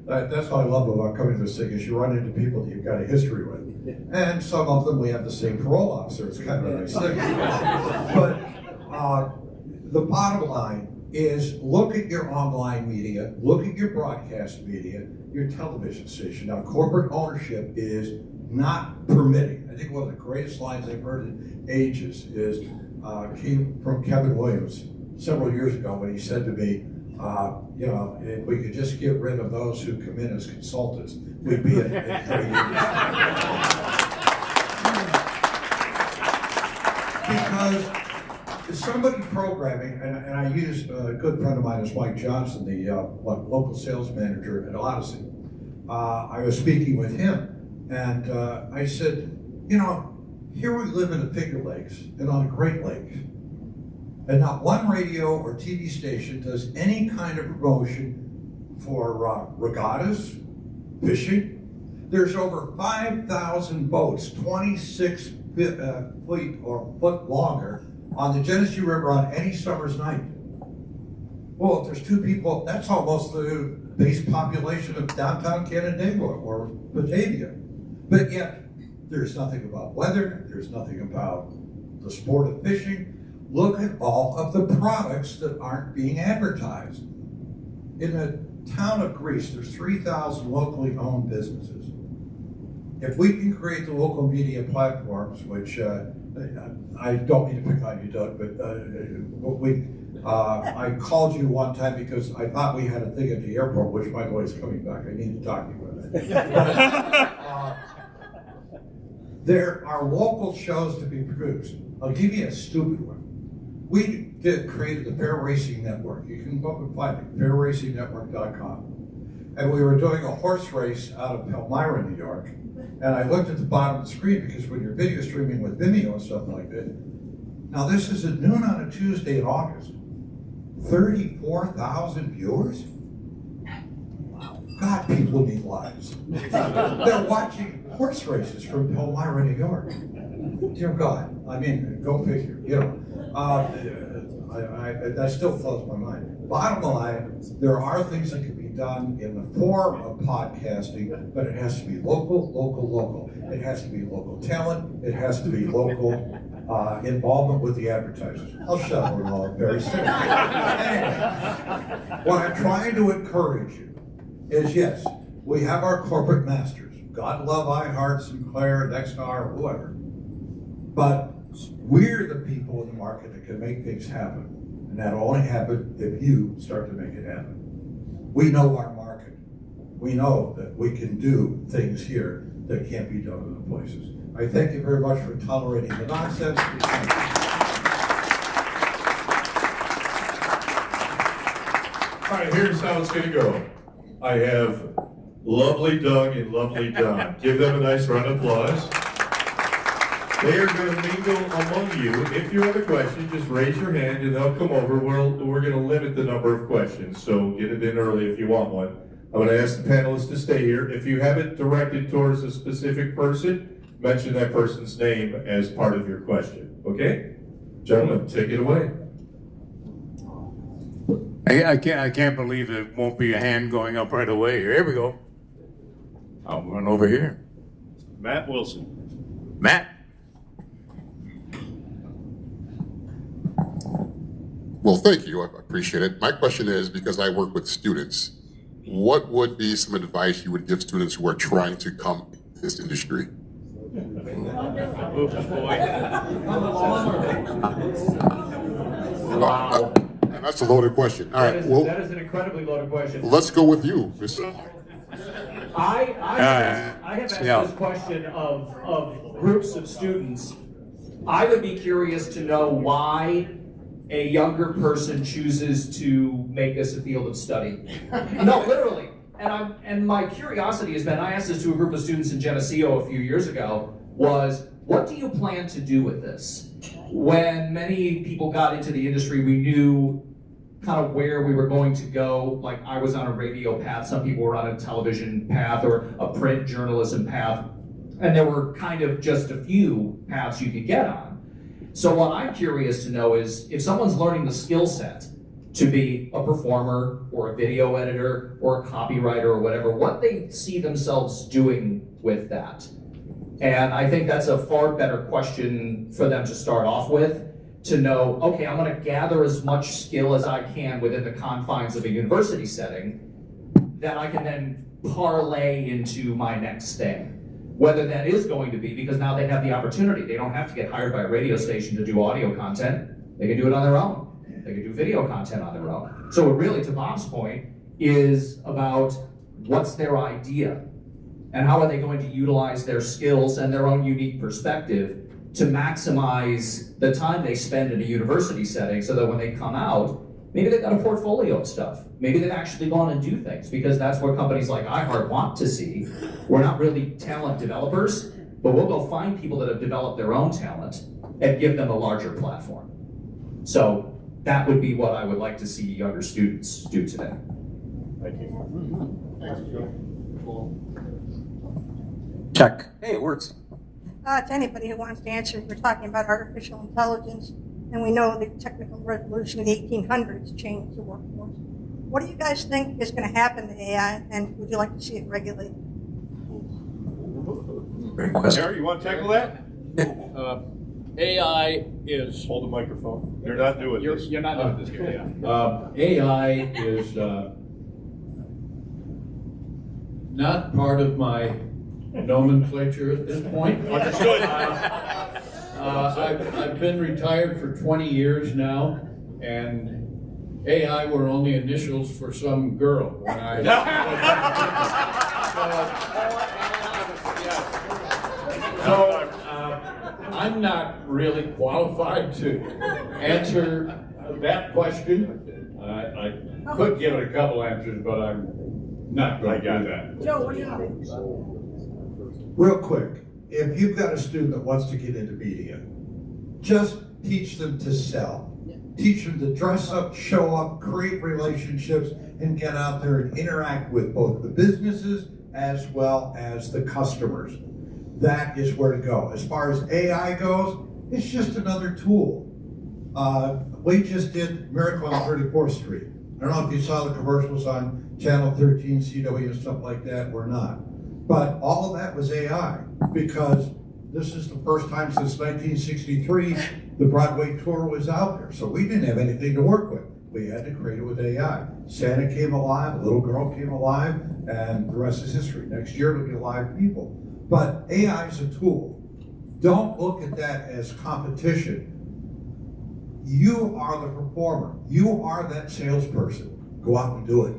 That's what I love about coming to this thing, is you run into people that you've got a history with. And some of them we have the same parole officer. It's kind of a nice thing. But the bottom line is, look at your online media, look at your broadcast media, your television station. Now, corporate ownership is not permitting. I think one of the greatest lines I've heard in ages came from Kevin Williams several years ago when he said to me, if we could just get rid of those who come in as consultants, we'd be in 30 years. Because somebody programming, and I use a good friend of mine is Mike Johnson, the local sales manager at Odyssey. I was speaking with him, and I said, here we live in the Finger Lakes and on the Great Lakes, and not one radio or TV station does any kind of promotion for regattas, fishing. There's over 5,000 boats, 26 feet or foot longer, on the Genesee River on any summer's night. Well, if there's 2 people, that's almost the base population of downtown Canandaigua or Batavia. But yet, there's nothing about weather, there's nothing about the sport of fishing. look at all of the products that aren't being advertised. In the town of Greece, there's 3,000 locally owned businesses. If we can create the local media platforms, which I don't mean to pick on you, Doug, but I called you one time because I thought we had a thing at the airport, which by the way is coming back. I need to talk to you about it. There are local shows to be produced. I'll give you a stupid one. We created the Fair Racing Network. You can go up and find it, fairracingnetwork.com. And we were doing a horse race out of Palmyra, New York. And I looked at the bottom of the screen because when you're video streaming with Vimeo and stuff like that, now this is at noon on a Tuesday in August. 34,000 viewers? God, people need lives. They're watching horse races from Palmyra, New York. Dear God, I mean, go figure, you know. That still flows my mind. Bottom line, there are things that can be done in the form of podcasting, but it has to be local, local, local. It has to be local talent. It has to be local involvement with the advertisers. I'll shut up, we're all very simple. Anyway, what I'm trying to encourage you is, yes, we have our corporate masters. God love iHeart, Sinclair, Nexstar, whoever. But we're the people in the market that can make things happen. And that'll only happen if you start to make it happen. We know our market. We know that we can do things here that can't be done in other places. I thank you very much for tolerating the nonsense. All right, here's how it's going to go. I have lovely Doug and lovely Don. Give them a nice round of applause. They are going to mingle among you. If you have a question, just raise your hand and they'll come over. We're going to limit the number of questions, so get it in early if you want one. I'm going to ask the panelists to stay here. If you have it directed towards a specific person, mention that person's name as part of your question. Okay? Gentlemen, take it away. I can't believe it won't be a hand going up right away. Here we go. I'll run over here. Matt Wilson. Matt. Well, thank you. I appreciate it. My question is, because I work with students, what would be some advice you would give students who are trying to come to this industry? Wow. And that's a loaded question. All right. Well, that is an incredibly loaded question. let's go with you, Mr. I have asked this question of groups of students. I would be curious to know why a younger person chooses to make this a field of study. No, literally. And my curiosity has been, I asked this to a group of students in Geneseo a few years ago, was, what do you plan to do with this? When many people got into the industry, we knew kind of where we were going to go. Like, I was on a radio path, some people were on a television path or a print journalism path, and there were kind of just a few paths you could get on. So what I'm curious to know is, if someone's learning the skill set to be a performer or a video editor or a copywriter or whatever, what they see themselves doing with that. And I think that's a far better question for them to start off with, to know, okay, I'm going to gather as much skill as I can within the confines of a university setting that I can then parlay into my next thing. Whether that is going to be, because now they have the opportunity. They don't have to get hired by a radio station to do audio content. They can do it on their own. They can do video content on their own. So it really, to Bob's point, is about what's their idea and how are they going to utilize their skills and their own unique perspective to maximize the time they spend in a university setting, so that when they come out, maybe they've got a portfolio of stuff. Maybe they've actually gone and do things, because that's what companies like iHeart want to see. We're not really talent developers, but we'll go find people that have developed their own talent and give them a larger platform. So that would be what I would like to see younger students do today. Thank you. Thanks, Joe. Check. Hey, it works. To anybody who wants to answer, we're talking about artificial intelligence, and we know the technical revolution of the 1800s changed the workforce. What do you guys think is going to happen to AI, and would you like to see it regulated? Great question. Harry, you want to tackle that? AI is. Hold the microphone. You're not doing this. You're not doing this here, yeah. AI is not part of my nomenclature at this point. Understood. I've been retired for 20 years now, and AI were only initials for some girl when I. I'm not really qualified to answer that question. I could give it a couple answers, but I'm not going to do that. Joe, what do you think? Real quick, if you've got a student that wants to get into media, just teach them to sell. Teach them to dress up, show up, create relationships, and get out there and interact with both the businesses as well as the customers. That is where to go. As far as AI goes, it's just another tool. We just did Miracle on 34th Street. I don't know if you saw the commercials on Channel 13, CW, and stuff like that or not. But all of that was AI, because this is the first time since 1963 the Broadway tour was out there. So we didn't have anything to work with. We had to create it with AI. Santa came alive, a little girl came alive, and the rest is history. Next year it'll be live people. But AI is a tool. Don't look at that as competition. You are the performer. You are that salesperson. Go out and do it.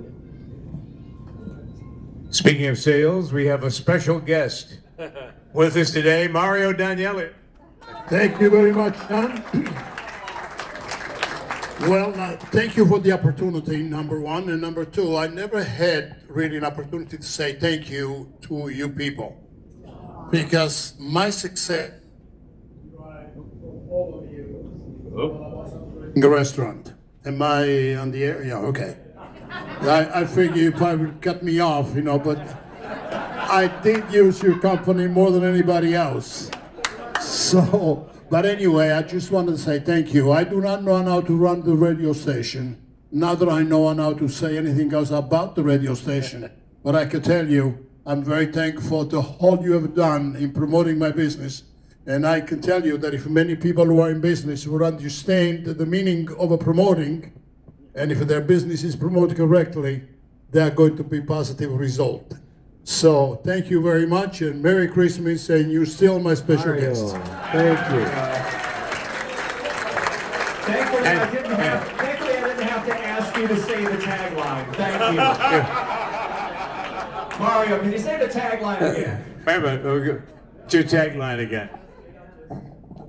Speaking of sales, we have a special guest with us today, Mario Daniele. Thank you very much, Don. Well, thank you for the opportunity, number one. And number two, I never had really an opportunity to say thank you to you people. Because my success in the restaurant. Am I on the air? Yeah, okay. I figure you probably cut me off, but I did use your company more than anybody else. So, but anyway, I just wanted to say thank you. I do not know how to run the radio station. Not that I know how to say anything else about the radio station. But I can tell you, I'm very thankful to all you have done in promoting my business. And I can tell you that if many people who are in business would understand the meaning of a promoting, and if their business is promoted correctly, they are going to be positive result. So thank you very much, and Merry Christmas, and you're still my special guest. Thank you. Thankfully, I didn't have to ask you to say the tagline. Thank you. Mario, can you say the tagline again? Wait a minute, do tagline again.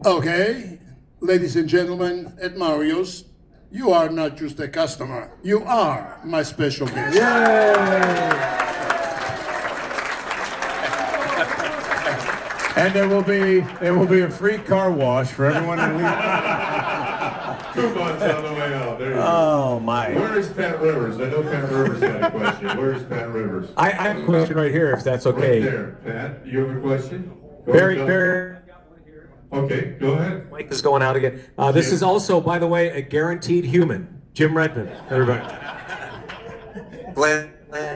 Okay, ladies and gentlemen, at Mario's, you are not just a customer, you are my special guest. Yay! And there will be a free car wash for everyone who leaves. Coupons on the way out. There you go. Oh, my. Where is Pat Rivers? I know Pat Rivers had a question. Where is Pat Rivers? I have a question right here, if that's okay. Right there. Pat, you have a question? Go Very, ahead. very. Okay, go ahead. Mic is going out again. This is also, by the way, a guaranteed human. Jim Redmond, everybody. Glad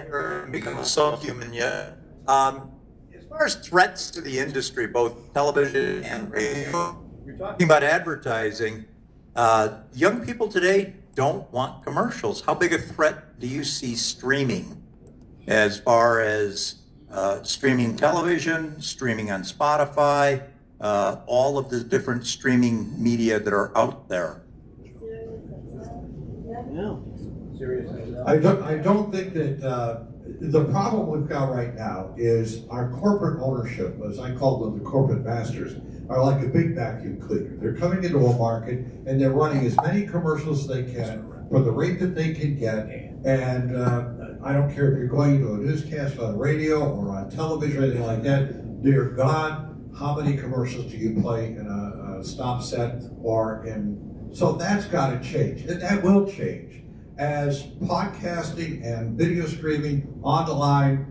you're become a subhuman yet. As far as threats to the industry, both television and radio, you're talking about advertising. Young people today don't want commercials. How big a threat do you see streaming as far as streaming television, streaming on Spotify, all of the different streaming media that are out there? I don't think that the problem we've got right now is our corporate ownership, as I call them, the corporate masters, are like a big vacuum cleaner. They're coming into a market and they're running as many commercials as they can for the rate that they can get. And I don't care if you're going to a newscast on radio or on television or anything like that. Dear God, how many commercials do you play in a stop set or in? So that's got to change. And that will change as podcasting and video streaming on the line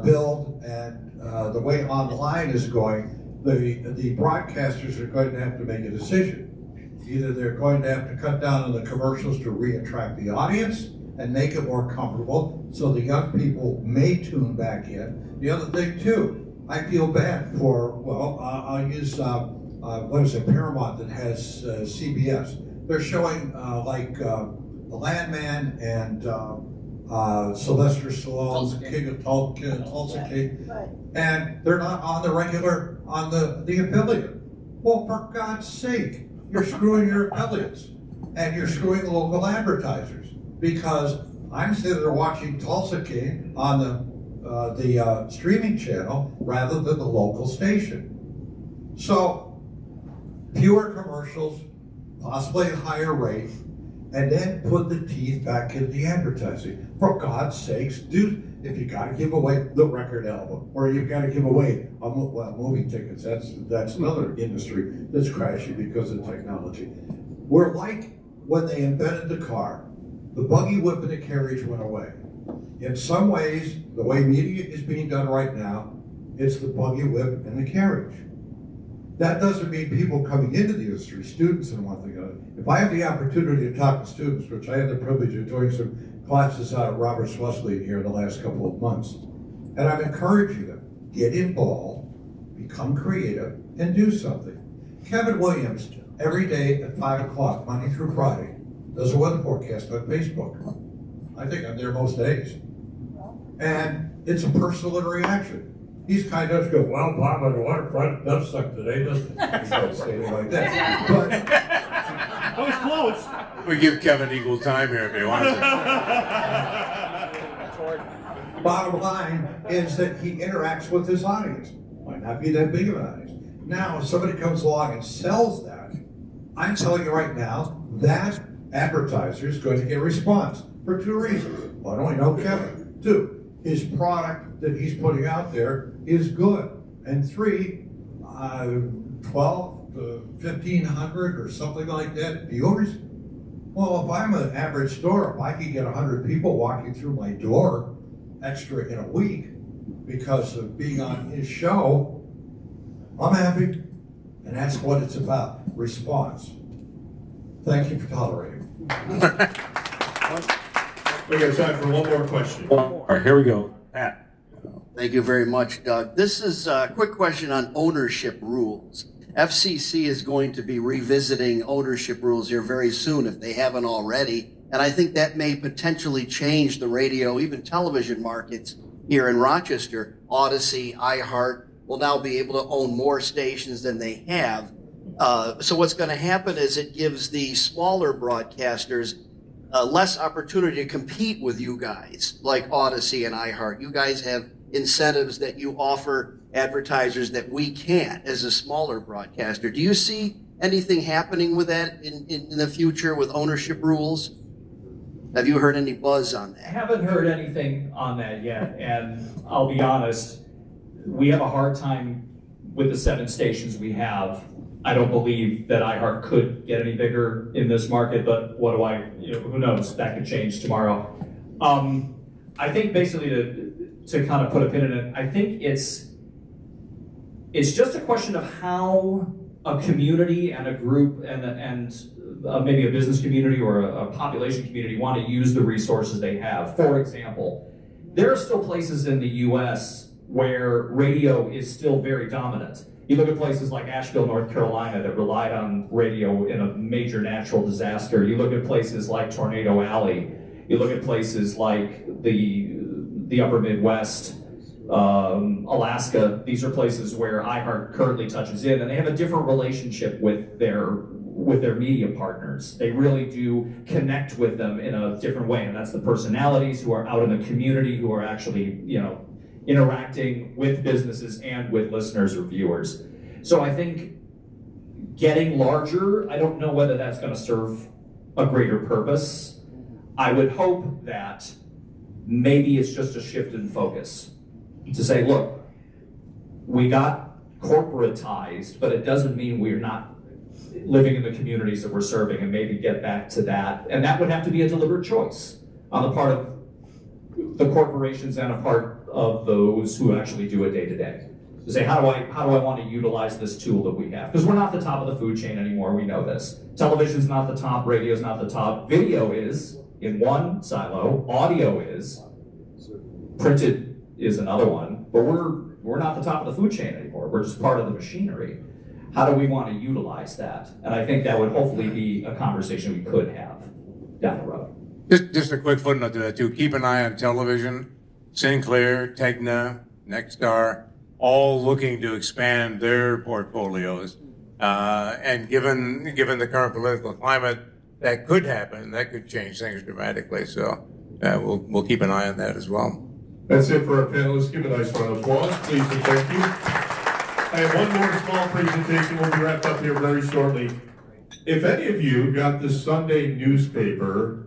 build, and the way on the line is going. The broadcasters are going to have to make a decision. Either they're going to have to cut down on the commercials to re-attract the audience and make it more comfortable so the young people may tune back in. The other thing too, I feel bad for, well, I'll use what is it, Paramount that has CBS. They're showing The Landman and Sylvester Stallone's King of Tulsa King, and they're not on the regular, on the affiliate. Well, for God's sake, you're screwing your affiliates, and you're screwing the local advertisers, because I'm sitting there watching Tulsa King on the streaming channel rather than the local station. So, fewer commercials, possibly at a higher rate, and then put the teeth back into the advertising. For God's sakes, dude, if you got to give away the record album, or you've got to give away movie tickets, that's another industry that's crashing because of technology. We're like when they invented the car. The buggy whip and the carriage went away. In some ways, the way media is being done right now, it's the buggy whip and the carriage. That doesn't mean people coming into the industry, students and one thing or another. If I have the opportunity to talk to students, which I had the privilege of doing some classes out at Robert Swesleyan here in the last couple of months, and I'm encouraging them, get involved, become creative, and do something. Kevin Williams, every day at 5 o'clock, Monday through Friday, does a weather forecast on Facebook. I think I'm there most days. And it's a personal interaction. He's kind of go, well, Bob, on the waterfront, it does suck today, doesn't it? He's not saying like that. But that was close. We give Kevin equal time here if he wants it. Bottom line is that he interacts with his audience. Might not be that big of an audience. Now, if somebody comes along and sells that, I'm telling you right now, that advertiser is going to get a response for 2 reasons. One, I know Kevin. 2, his product that he's putting out there is good. And 3, 12 to 1,500 or something like that viewers. Well, if I'm an average store, if I can get 100 people walking through my door extra in a week because of being on his show, I'm happy. And that's what it's about, response. Thank you for tolerating. We got time for one more question. All right, here we go. Pat. Thank you very much, Doug. This is a quick question on ownership rules. FCC is going to be revisiting ownership rules here very soon if they haven't already. And I think that may potentially change the radio, even television markets here in Rochester. Odyssey, iHeart will now be able to own more stations than they have. So what's going to happen is it gives the smaller broadcasters less opportunity to compete with you guys, like Odyssey and iHeart. You guys have incentives that you offer advertisers that we can't as a smaller broadcaster. Do you see anything happening with that in the future with ownership rules? Have you heard any buzz on that? I haven't heard anything on that yet, and I'll be honest, we have a hard time with the 7 stations we have. I don't believe that iHeart could get any bigger in this market, but what do who knows, that could change tomorrow. I think basically to kind of put a pin in it, I think it's just a question of how a community and a group and maybe a business community or a population community want to use the resources they have. For example, there are still places in the US where radio is still very dominant. You look at places like Asheville, North Carolina that relied on radio in a major natural disaster. You look at places like Tornado Alley. You look at places like the upper Midwest, Alaska. These are places where iHeart currently touches in, and they have a different relationship with their media partners. They really do connect with them in a different way, and that's the personalities who are out in the community who are actually, interacting with businesses and with listeners or viewers. So I think getting larger, I don't know whether that's going to serve a greater purpose. I would hope that maybe it's just a shift in focus to say, look, we got corporatized, but it doesn't mean we're not living in the communities that we're serving, and maybe get back to that. And that would have to be a deliberate choice on the part of the corporations and a part of those who actually do it day to day. To say, how do I want to utilize this tool that we have? Because we're not the top of the food chain anymore, we know this. Television's not the top, radio's not the top, video is in one silo, audio is, printed is another one, but we're not the top of the food chain anymore. We're just part of the machinery. How do we want to utilize that? And I think that would hopefully be a conversation we could have down the road. Just a quick footnote to that too. Keep an eye on television. Sinclair, Tegna, Nexstar, all looking to expand their portfolios. And given the current political climate, that could happen. That could change things dramatically. So we'll keep an eye on that as well. That's it for our panelists. Give a nice round of applause, please, and thank you. I have one more small presentation. We'll be wrapped up here very shortly. If any of you got the Sunday newspaper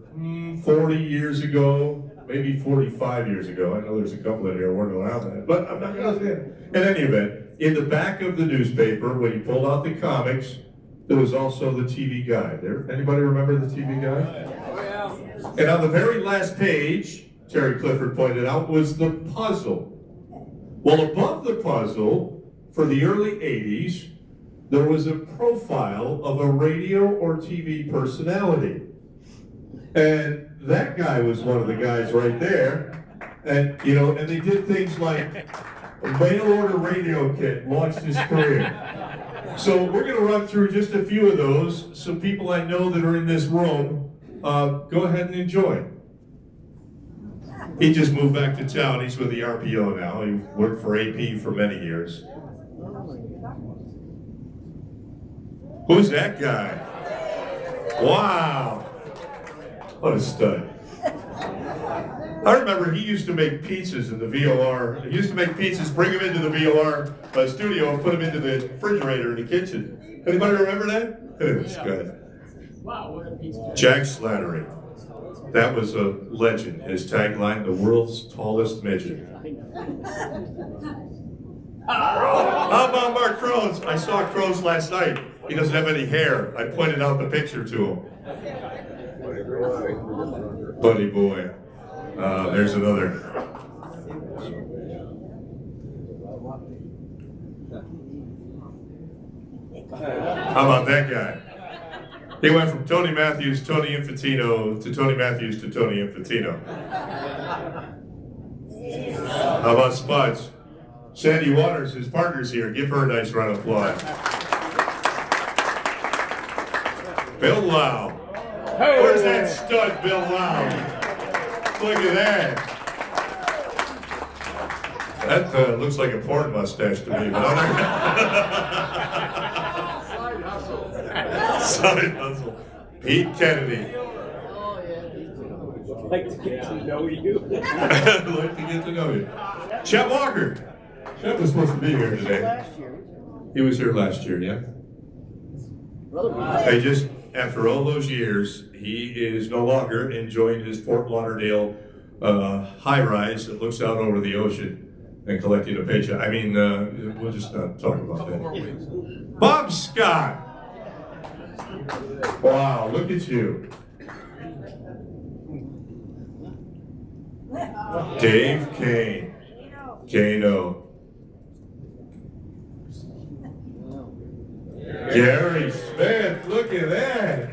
40 years ago, maybe 45 years ago, I know there's a couple in here who weren't around that, but I'm not going to say it. In any event, in the back of the newspaper, when you pulled out the comics, there was also the TV guide. There, anybody remember the TV guide? And on the very last page, Terry Clifford pointed out, was the puzzle. Well, above the puzzle, for the early 80s, there was a profile of a radio or TV personality. And that guy was one of the guys right there. And, you know, and they did things like a mail order radio kit launched his career. So we're going to run through just a few of those. Some people I know that are in this room, go ahead and enjoy. He just moved back to town. He's with the RPO now. He worked for AP for many years. Who's that guy? Wow. What a stud. I remember he used to make pizzas in the VOR. He used to make pizzas, bring them into the VOR studio and put them into the refrigerator in the kitchen. Anybody remember that? It was good. Wow, what a pizza. Jack Slattery. That was a legend. His tagline, the world's tallest midget. How about Mark Crows? I saw Crows last night. He doesn't have any hair. I pointed out the picture to him. Buddy boy. There's another. How about that guy? He went from Tony Matthews, Tony Infantino, to Tony Matthews to Tony Infantino. How about Spuds? Sandy Waters, his partner's here. Give her a nice round of applause. Bill Lau. Where's that stud, Bill Lau? Look at that. That looks like a porn mustache to me, but I'm not Side hustle. Pete Kennedy. Like to get to know you. Like to get to know you. Chet Walker. Chet was supposed to be here today. He was here last year, yeah? Hey, just after all those years, he is no longer enjoying his Fort Lauderdale high-rise that looks out over the ocean and collecting a paycheck. I mean, we'll just not talk about that. Bob Scott. Wow, look at you. Dave Kane. Kano. Gary Smith, look at that.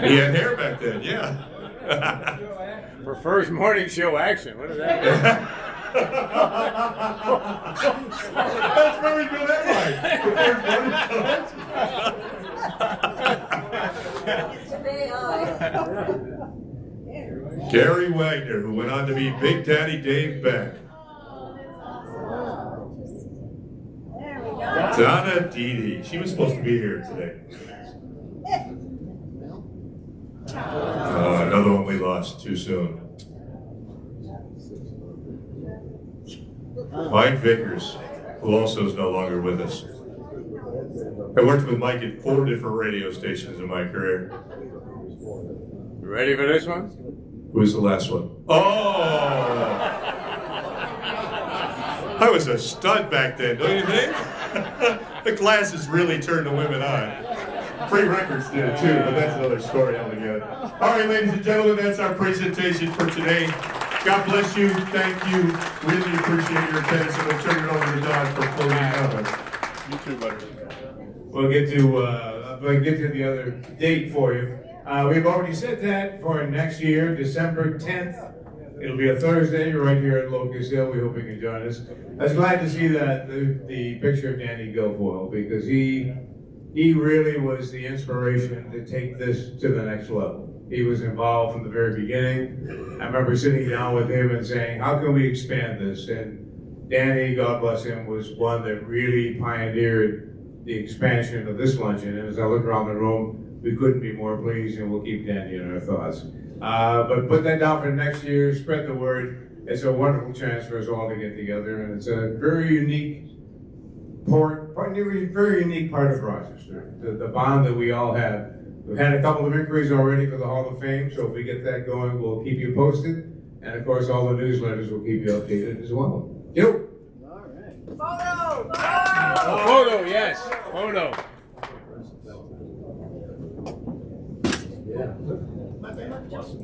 He had hair back then, yeah. Prefers morning show action. What is that? That's very good advice. Prefers morning show action. Gary Wagner, who went on to be Big Daddy Dave Beck. Donna Didi. She was supposed to be here today. Another one we lost too soon. Mike Vickers, who also is no longer with us. I worked with Mike at 4 different radio stations in my career. You ready for this one? Who was the last one? Oh! I was a stud back then, don't you think? The glasses really turned the women on. Free Records did it too, but that's another story altogether. All right, ladies and gentlemen, that's our presentation for today. God bless you. Thank you. Really appreciate your attendance, and we'll turn it over to Don for closing comments. You too, buddy. We'll get to the other date for you. We've already said that for next year, December 10th It'll be a Thursday right here at Locust Hill. We hope you can join us. I was glad to see that the picture of Danny Guilfoyle, because he really was the inspiration to take this to the next level. He was involved from the very beginning. I remember sitting down with him and saying, how can we expand this? And Danny, God bless him, was one that really pioneered the expansion of this luncheon. And as I look around the room, we couldn't be more pleased, and we'll keep Danny in our thoughts. But put that down for next year, spread the word. It's a wonderful chance for us all to get together, and it's a very unique very unique part of Rochester, the bond that we all have. We've had a couple of inquiries already for the Hall of Fame, so if we get that going, we'll keep you posted. And of course, all the newsletters will keep you updated as well. You. All right. Photo! Photo, yes. Photo.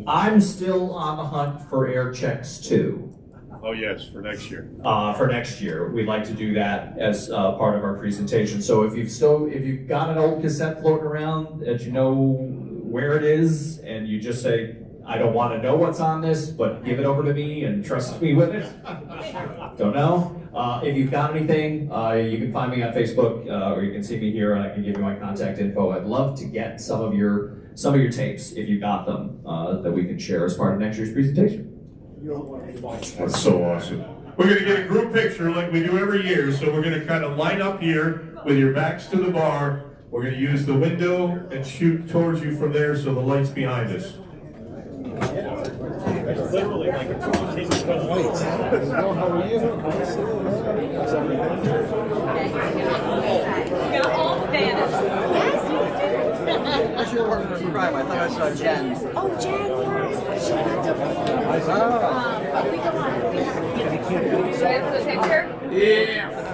I'm still on the hunt for air checks too. Oh, yes, for next year. For next year, we'd like to do that as part of our presentation. So if you've got an old cassette floating around that you know where it is, and you just say, I don't want to know what's on this, but give it over to me and trust me with it. Don't know. If you've got anything, you can find me on Facebook, or you can see me here, and I can give you my contact info. I'd love to get some of your tapes, if you got them, that we can share as part of next year's presentation. That's so awesome. We're going to get a group picture like we do every year, so we're going to kind of line up here with your backs to the bar. We're going to use the window and shoot towards you from there, so the light's behind us. It's literally like a how are you? Got all the banners. Yes, you do. What's your partner in crime? I thought I saw Jen. Oh, Jen, yes. She got the I saw. we go on. Do I have the picture? Yeah.